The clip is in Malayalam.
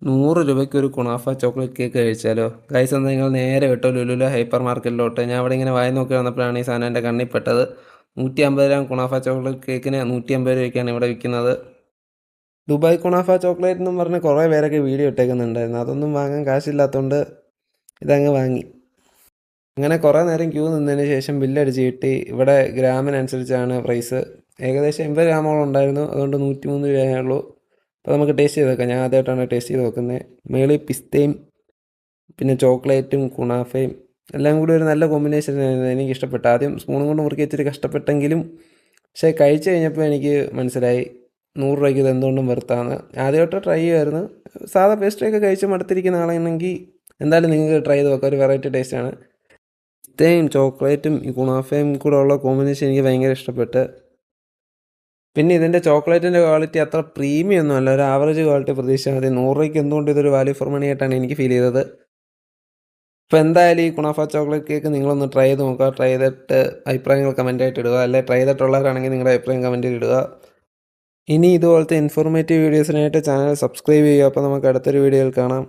100 രൂപയ്ക്ക് ഒരു കുണാഫ ചോക്ലേറ്റ് കേക്ക് കഴിച്ചാലോ? ഗൈസ് എന്നാൽ നിങ്ങൾ നേരെ വിട്ടോ ലുലുല ഹൈപ്പർ മാർക്കറ്റിലോട്ട്. ഞാൻ അവിടെ ഇങ്ങനെ വായി നോക്കി വന്നപ്പോഴാണ് ഈ സാധനം എൻ്റെ കണ്ണിൽ പെട്ടത്. 150 ഗ്രാം കുണാഫ ചോക്ലേറ്റ് കേക്കിന് 150 രൂപയ്ക്കാണ് ഇവിടെ വിൽക്കുന്നത്. ദുബായ് കുണാഫ ചോക്ലേറ്റ് എന്നും പറഞ്ഞ് കുറേ പേരൊക്കെ വീഡിയോ ഇട്ടേക്കുന്നുണ്ടായിരുന്നു. അതൊന്നും വാങ്ങാൻ കാശില്ലാത്തതുകൊണ്ട് ഇതങ്ങ് വാങ്ങി. അങ്ങനെ കുറേ നേരം ക്യൂ നിന്നതിന് ശേഷം ബില്ലടിച്ച് കിട്ടി. ഇവിടെ ഗ്രാമിനനുസരിച്ചാണ് പ്രൈസ്. ഏകദേശം 80 ഗ്രാമോളം ഉണ്ടായിരുന്നു. അതുകൊണ്ട് 103 രൂപയേ ഉള്ളൂ. അപ്പോൾ നമുക്ക് ടേസ്റ്റ് ചെയ്ത് നോക്കാം. ഞാൻ ആദ്യമായിട്ടാണ് ടേസ്റ്റ് ചെയ്ത് നോക്കുന്നത്. മേളിൽ പിസ്തയും പിന്നെ ചോക്ലേറ്റും കുണാഫയും എല്ലാം കൂടി ഒരു നല്ല കോമ്പിനേഷൻ എനിക്ക് ഇഷ്ടപ്പെട്ടു. ആദ്യം സ്പൂണും കൊണ്ട് മുറുക്കി വെച്ചിട്ട് കഷ്ടപ്പെട്ടെങ്കിലും പക്ഷേ കഴിച്ച് കഴിഞ്ഞപ്പോൾ എനിക്ക് മനസ്സിലായി 100 രൂപയ്ക്ക് ഇത് എന്തുകൊണ്ടും വെറുത്താണ്. ആദ്യമായിട്ട് ട്രൈ ചെയ്യുമായിരുന്നു. സാധാ പേസ്ട്രിയൊക്കെ കഴിച്ച് മടുത്തിരിക്കുന്ന ആളാണെങ്കിൽ എന്തായാലും നിങ്ങൾക്ക് ട്രൈ ചെയ്ത് നോക്കാം. ഒരു വെറൈറ്റി ടേസ്റ്റാണ്. പിസ്തയും ചോക്ലേറ്റും ഈ കുണാഫയും കൂടെ ഉള്ള കോമ്പിനേഷൻ എനിക്ക് ഭയങ്കര ഇഷ്ടപ്പെട്ട്. പിന്നെ ഇതിൻ്റെ ചോക്ലേറ്റിൻ്റെ ക്വാളിറ്റി അത്ര പ്രീമിയം ഒന്നും അല്ല, ഒരു ആവറേജ് ക്വാളിറ്റി പ്രതീക്ഷിച്ചാൽ മതി. 100 രൂപയ്ക്ക് എന്തുകൊണ്ട് ഇതൊരു വാല്യൂ ഫോർ മണി ആയിട്ടാണ് എനിക്ക് ഫീൽ ചെയ്തത്. അപ്പോൾ എന്തായാലും ഈ കുണാഫ ചോക്ലേറ്റ് കേക്ക് നിങ്ങളൊന്ന് ട്രൈ ചെയ്ത് നോക്കുക. ട്രൈ ചെയ്തിട്ട് അഭിപ്രായങ്ങൾ കമൻറ്റായിട്ട് ഇടുക. അല്ലെങ്കിൽ ട്രൈ ചെയ്തിട്ടുള്ളവരാണെങ്കിൽ നിങ്ങളുടെ അഭിപ്രായം കമൻറ്റിൽ ഇടുക. ഇനി ഇതുപോലത്തെ ഇൻഫോർമേറ്റീവ് വീഡിയോസിനായിട്ട് ചാനൽ സബ്സ്ക്രൈബ് ചെയ്യുക. അപ്പോൾ നമുക്ക് അടുത്തൊരു വീഡിയോയിൽ കാണാം.